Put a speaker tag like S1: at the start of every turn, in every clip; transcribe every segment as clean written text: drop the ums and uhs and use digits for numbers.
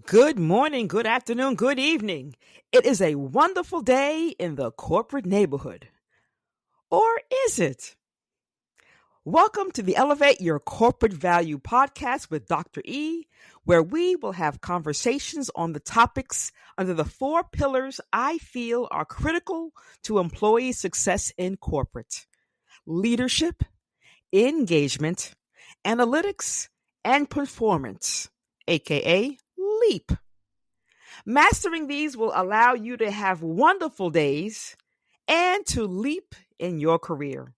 S1: Good morning, good afternoon, good evening. It is a wonderful day in the corporate neighborhood. Or is it? Welcome to the Elevate Your Corporate Value podcast with Dr. E, where we will have conversations on the topics under the four pillars I feel are critical to employee success in corporate: leadership, engagement, analytics, and performance, aka LEAP. Mastering these will allow you to have wonderful days and to leap in your career.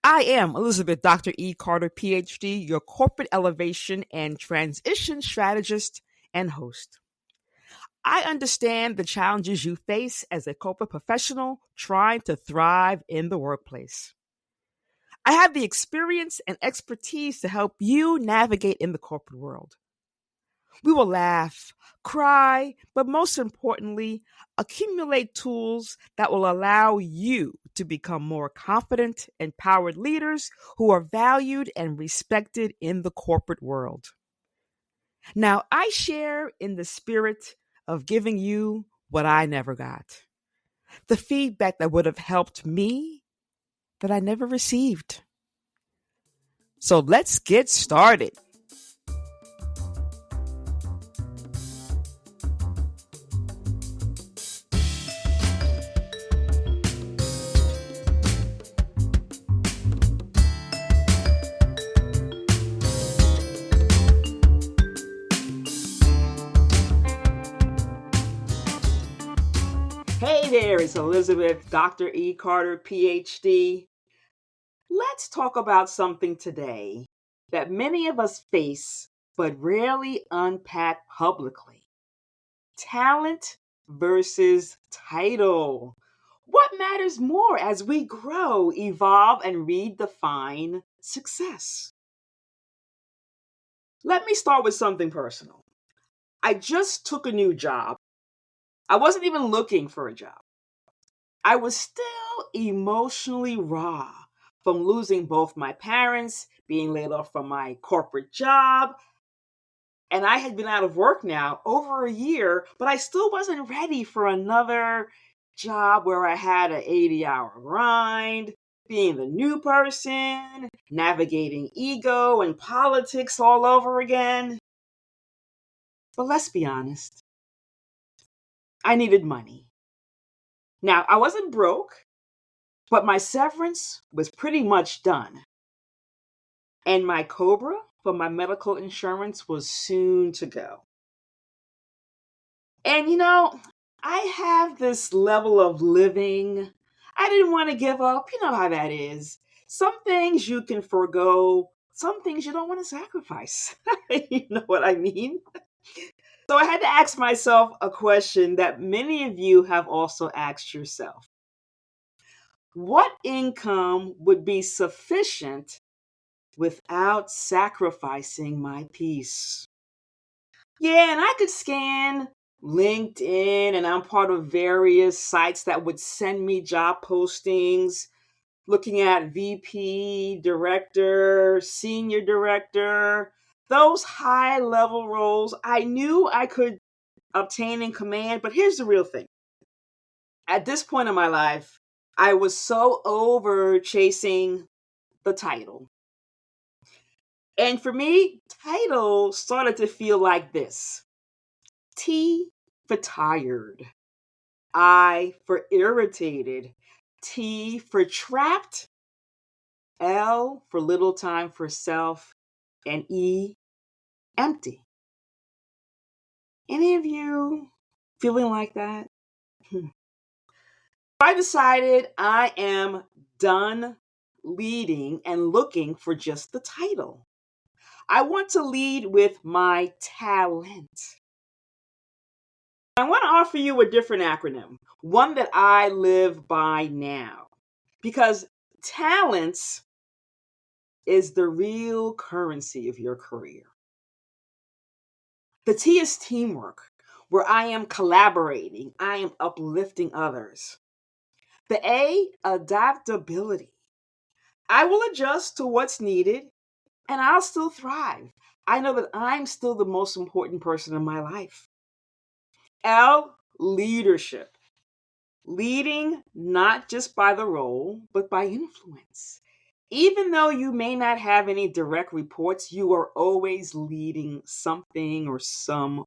S1: I am Elizabeth Dr. E. Carter, PhD, your corporate elevation and transition strategist and host. I understand the challenges you face as a corporate professional trying to thrive in the workplace. I have the experience and expertise to help you navigate in the corporate world. We will laugh, cry, but most importantly, accumulate tools that will allow you to become more confident, empowered leaders who are valued and respected in the corporate world. Now, I share in the spirit of giving you what I never got, the feedback that would have helped me that I never received. So let's get started. Hey there, it's Elizabeth, Dr. E. Carter, PhD. Let's talk about something today that many of us face but rarely unpack publicly: talent versus title. What matters more as we grow, evolve, and redefine success? Let me start with something personal. I just took a new job. I wasn't even looking for a job. I was still emotionally raw from losing both my parents, being laid off from my corporate job, and I had been out of work now over a year, but I still wasn't ready for another job where I had an 80-hour grind, being the new person, navigating ego and politics all over again. But let's be honest, I needed money. Now, I wasn't broke, but my severance was pretty much done. And my COBRA for my medical insurance was soon to go. And I have this level of living. I didn't want to give up. You know how that is. Some things you can forego, some things you don't want to sacrifice. You know what I mean? So I had to ask myself a question that many of you have also asked yourself: what income would be sufficient without sacrificing my peace? Yeah, and I could scan LinkedIn, and I'm part of various sites that would send me job postings looking at VP, director, senior director, those high level roles I knew I could obtain and command. But here's the real thing: at this point in my life, I was so over chasing the title. And for me, title started to feel like this: T for tired, I for irritated, T for trapped, L for little time for self, and E, empty. Any of you feeling like that? I decided I am done leading and looking for just the title. I want to lead with my talent. I want to offer you a different acronym, one that I live by now, because talents is the real currency of your career. The T is teamwork, where I am collaborating, I am uplifting others. The A, adaptability. I will adjust to what's needed and I'll still thrive. I know that I'm still the most important person in my life. L, leadership. Leading not just by the role, but by influence. Even though you may not have any direct reports, you are always leading something or someone.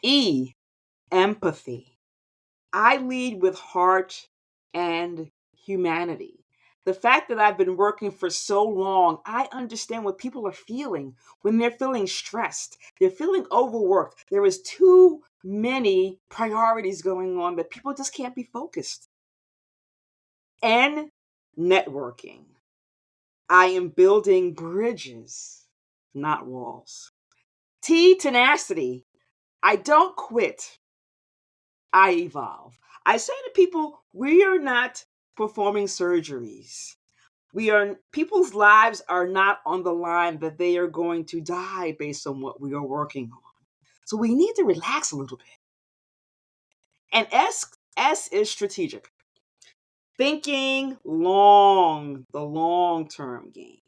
S1: E, empathy. I lead with heart and humanity. The fact that I've been working for so long, I understand what people are feeling when they're feeling stressed, they're feeling overworked. There is too many priorities going on that people just can't be focused. And networking. I am building bridges, not walls. T, tenacity. I don't quit. I evolve. I say to people, we are not performing surgeries. People's lives are not on the line that they are going to die based on what we are working on. So we need to relax a little bit. And S is strategic. Thinking long, the long term game,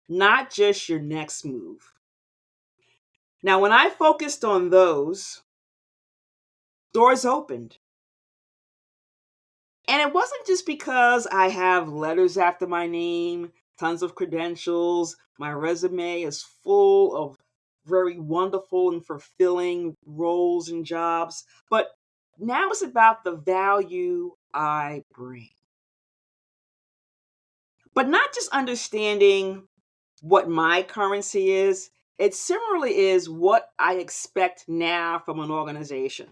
S1: not just your next move. Now, when I focused on those, doors opened. And it wasn't just because I have letters after my name, tons of credentials, my resume is full of very wonderful and fulfilling roles and jobs, but now it's about the value I bring. But not just understanding what my currency is, it similarly is what I expect now from an organization.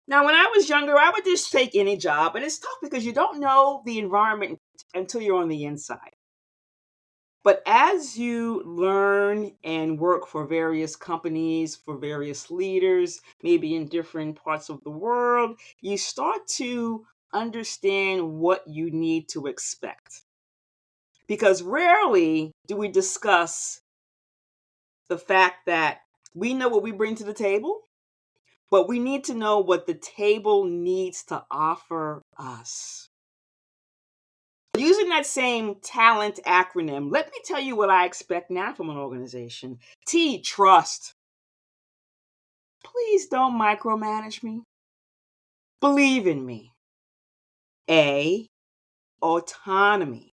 S1: Now, when I was younger, I would just take any job, and it's tough because you don't know the environment until you're on the inside. But as you learn and work for various companies, for various leaders, maybe in different parts of the world, you start to understand what you need to expect. Because rarely do we discuss the fact that we know what we bring to the table, but we need to know what the table needs to offer us. Using that same talent acronym, let me tell you what I expect now from an organization. T, trust. Please don't micromanage me. Believe in me. A, autonomy.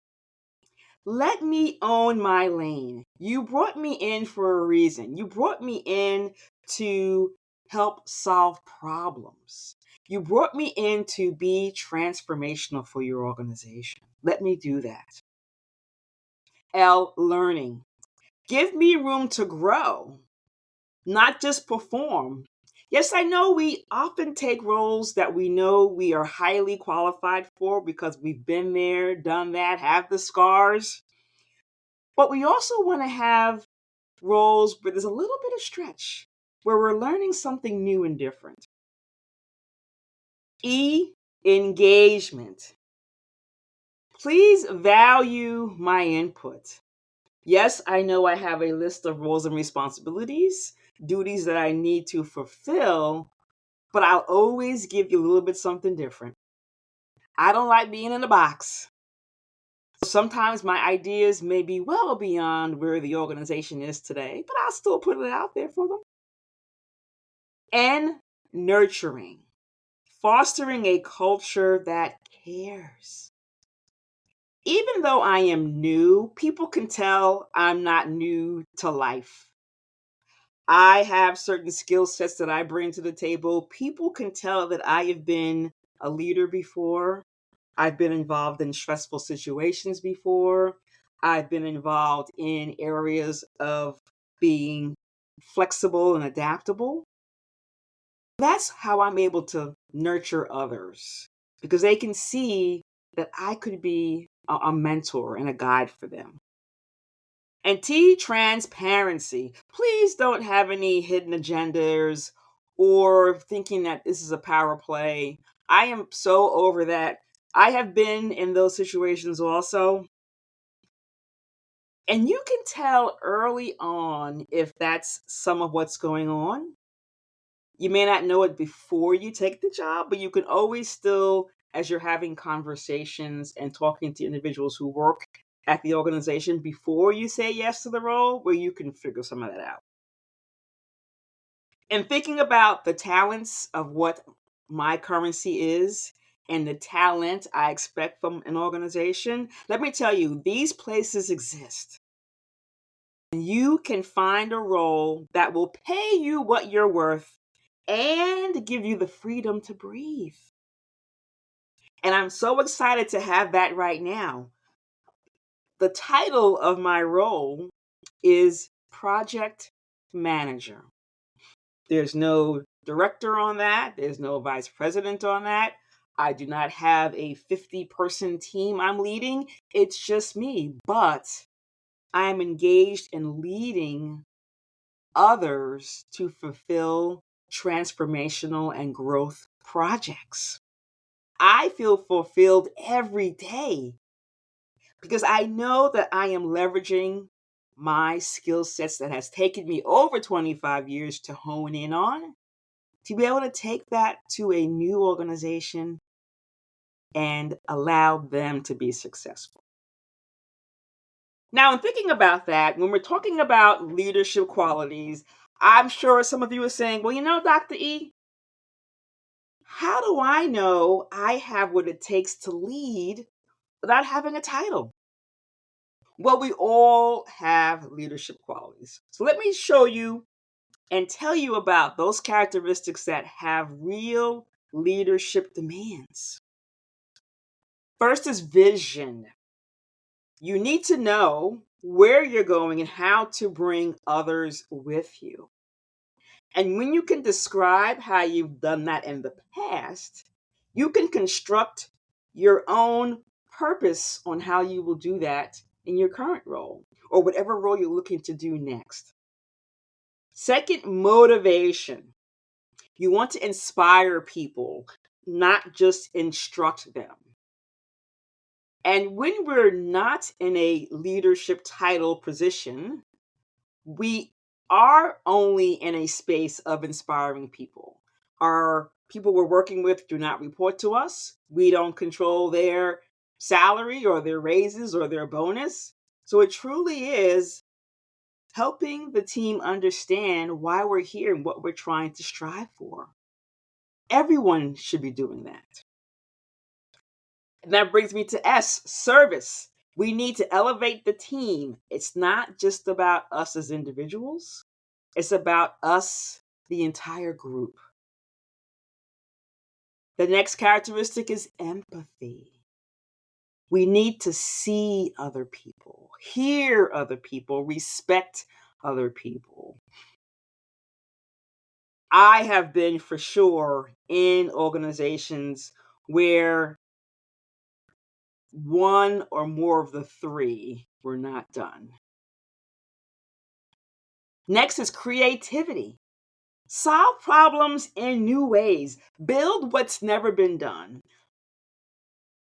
S1: Let me own my lane. You brought me in for a reason. You brought me in to help solve problems. You brought me in to be transformational for your organization. Let me do that. L, learning. Give me room to grow, not just perform. Yes, I know we often take roles that we know we are highly qualified for because we've been there, done that, have the scars. But we also want to have roles where there's a little bit of stretch, where we're learning something new and different. E, engagement. Please value my input. Yes, I know I have a list of roles and responsibilities, duties that I need to fulfill, but I'll always give you a little bit something different. I don't like being in a box. Sometimes my ideas may be well beyond where the organization is today, but I'll still put it out there for them. And nurturing, fostering a culture that cares. Even though I am new, people can tell I'm not new to life. I have certain skill sets that I bring to the table. People can tell that I have been a leader before. I've been involved in stressful situations before. I've been involved in areas of being flexible and adaptable. That's how I'm able to nurture others because they can see that I could be a mentor and a guide for them. And T, transparency. Please don't have any hidden agendas or thinking that this is a power play. I am so over that. I have been in those situations also. And you can tell early on if that's some of what's going on. You may not know it before you take the job, but you can always still, as you're having conversations and talking to individuals who work at the organization before you say yes to the role where you can figure some of that out. And thinking about the talents of what my currency is and the talent I expect from an organization, let me tell you, these places exist. You can find a role that will pay you what you're worth and give you the freedom to breathe. And I'm so excited to have that right now. The title of my role is Project Manager. There's no director on that, there's no vice president on that. I do not have a 50-person team I'm leading. It's just me, but I'm engaged in leading others to fulfill transformational and growth projects. I feel fulfilled every day because I know that I am leveraging my skill sets that has taken me over 25 years to hone in on, to be able to take that to a new organization and allow them to be successful. Now, in thinking about that, when we're talking about leadership qualities, I'm sure some of you are saying, well, Dr. E, how do I know I have what it takes to lead without having a title? Well, we all have leadership qualities. So let me show you and tell you about those characteristics that have real leadership demands. First is vision. You need to know where you're going and how to bring others with you. And when you can describe how you've done that in the past, you can construct your own purpose on how you will do that in your current role or whatever role you're looking to do next. Second, motivation. You want to inspire people, not just instruct them. And when we're not in a leadership title position, we are only in a space of inspiring people. Our people we're working with do not report to us. We don't control their salary or their raises or their bonus. So it truly is helping the team understand why we're here and what we're trying to strive for. Everyone should be doing that. And that brings me to S, service. We need to elevate the team. It's not just about us as individuals, it's about us, the entire group. The next characteristic is empathy. We need to see other people, hear other people, respect other people. I have been for sure in organizations where one or more of the three were not done. Next is creativity. Solve problems in new ways. Build what's never been done.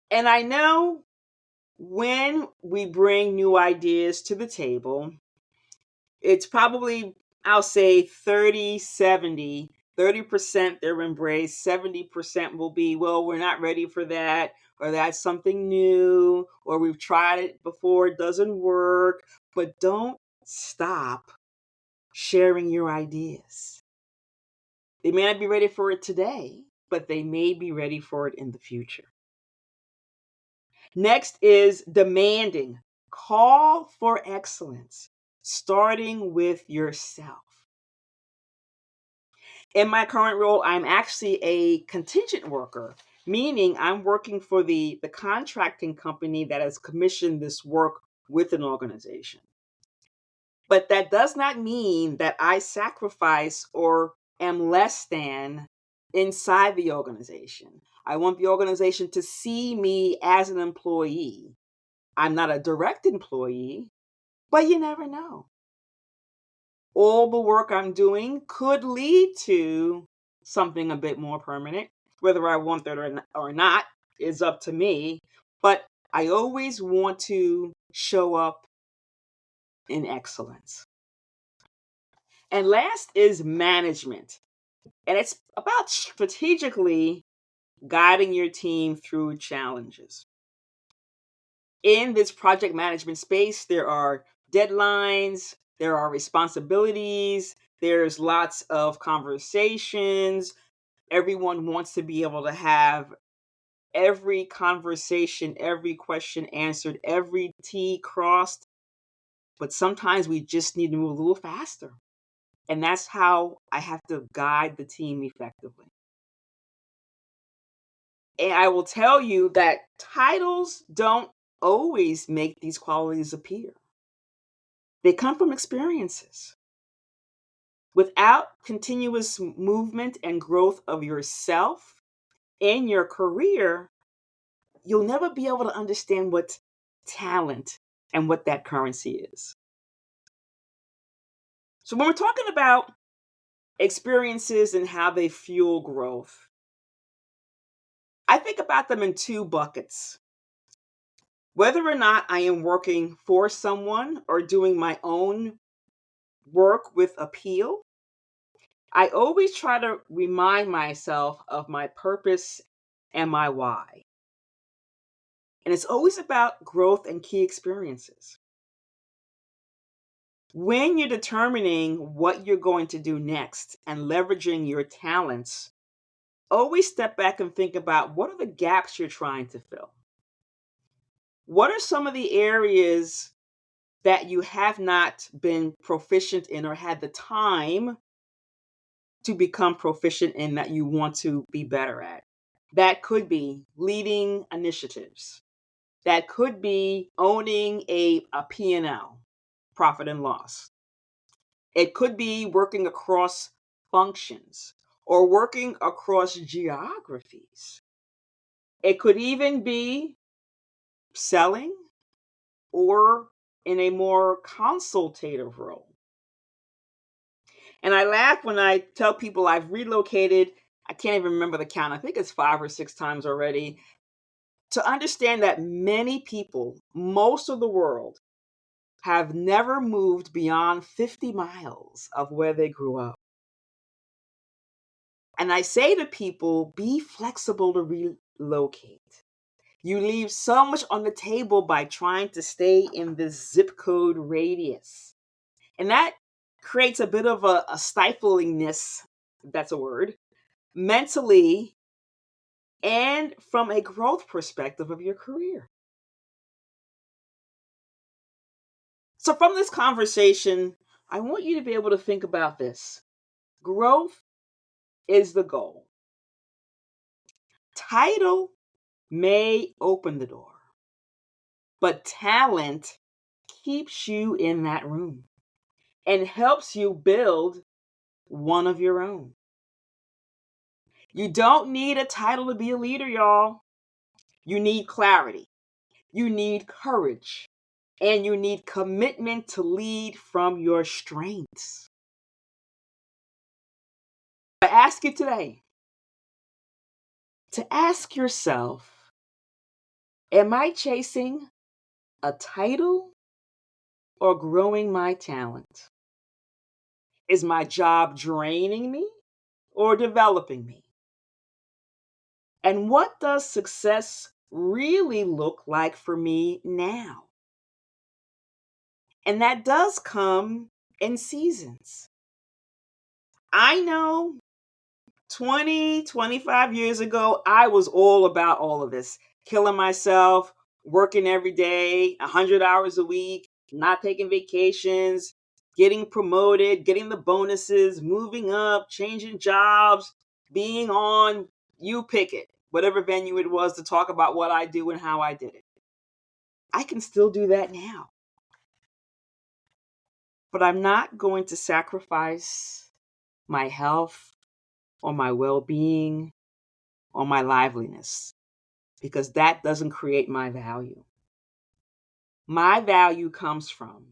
S1: And I know when we bring new ideas to the table, it's probably, I'll say 30-70. 30% they're embraced, 70% will be, well, we're not ready for that, or that's something new, or we've tried it before, it doesn't work. But don't stop sharing your ideas. They may not be ready for it today, but they may be ready for it in the future. Next is demanding. Call for excellence, starting with yourself. In my current role, I'm actually a contingent worker, meaning I'm working for the contracting company that has commissioned this work with an organization. But that does not mean that I sacrifice or am less than inside the organization. I want the organization to see me as an employee. I'm not a direct employee, but you never know. All the work I'm doing could lead to something a bit more permanent. Whether I want that or not is up to me. But I always want to show up in excellence. And last is management. And it's about strategically guiding your team through challenges. In this project management space, there are deadlines, there are responsibilities, there's lots of conversations. Everyone wants to be able to have every conversation, every question answered, every T crossed. But sometimes we just need to move a little faster. And that's how I have to guide the team effectively. And I will tell you that titles don't always make these qualities appear. They come from experiences. Without continuous movement and growth of yourself in your career, you'll never be able to understand what talent and what that currency is. So, when we're talking about experiences and how they fuel growth, I think about them in two buckets. Whether or not I am working for someone or doing my own work with appeal, I always try to remind myself of my purpose and my why. And it's always about growth and key experiences. When you're determining what you're going to do next and leveraging your talents, always step back and think about what are the gaps you're trying to fill? What are some of the areas that you have not been proficient in or had the time to become proficient in that you want to be better at? That could be leading initiatives. That could be owning a P&L, profit and loss. It could be working across functions or working across geographies. It could even be selling or in a more consultative role. And I laugh when I tell people I've relocated, I can't even remember the count, I think it's 5 or 6 times already, to understand that many people, most of the world, have never moved beyond 50 miles of where they grew up. And I say to people, be flexible to relocate. You leave so much on the table by trying to stay in this zip code radius. And that creates a bit of a stiflingness, if that's a word, mentally and from a growth perspective of your career. So, from this conversation, I want you to be able to think about this. Growth is the goal. Title may open the door, but talent keeps you in that room and helps you build one of your own. You don't need a title to be a leader, y'all. You need clarity, you need courage, and you need commitment to lead from your strengths. I ask you today to ask yourself, am I chasing a title or growing my talent? Is my job draining me or developing me? And what does success really look like for me now? And that does come in seasons. I know 20, 25 years ago, I was all about all of this, killing myself, working every day, 100 hours a week, not taking vacations, getting promoted, getting the bonuses, moving up, changing jobs, being on, you pick it, whatever venue it was to talk about what I do and how I did it. I can still do that now. But I'm not going to sacrifice my health or my well being or my liveliness because that doesn't create my value. My value comes from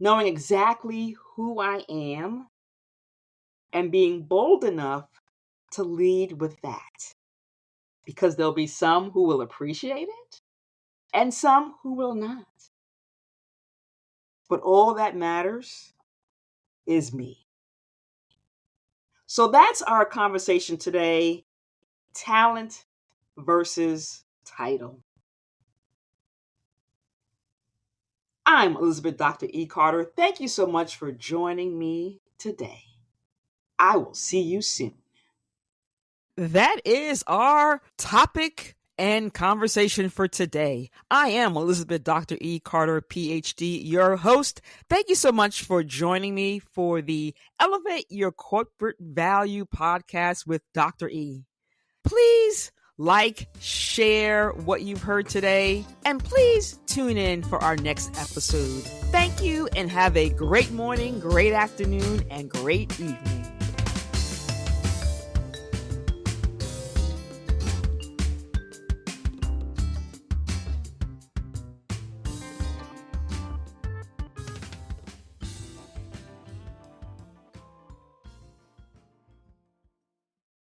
S1: knowing exactly who I am and being bold enough to lead with that. Because there'll be some who will appreciate it and some who will not. But all that matters is me. So that's our conversation today: talent versus title. I'm Elizabeth Dr. E. Carter. Thank you so much for joining me today. I will see you soon. That is our topic and conversation for today. I am Elizabeth Dr. E. Carter, PhD, your host. Thank you so much for joining me for the Elevate Your Corporate Value podcast with Dr. E. Please like, share what you've heard today, and please tune in for our next episode. Thank you and have a great morning, great afternoon, and great evening.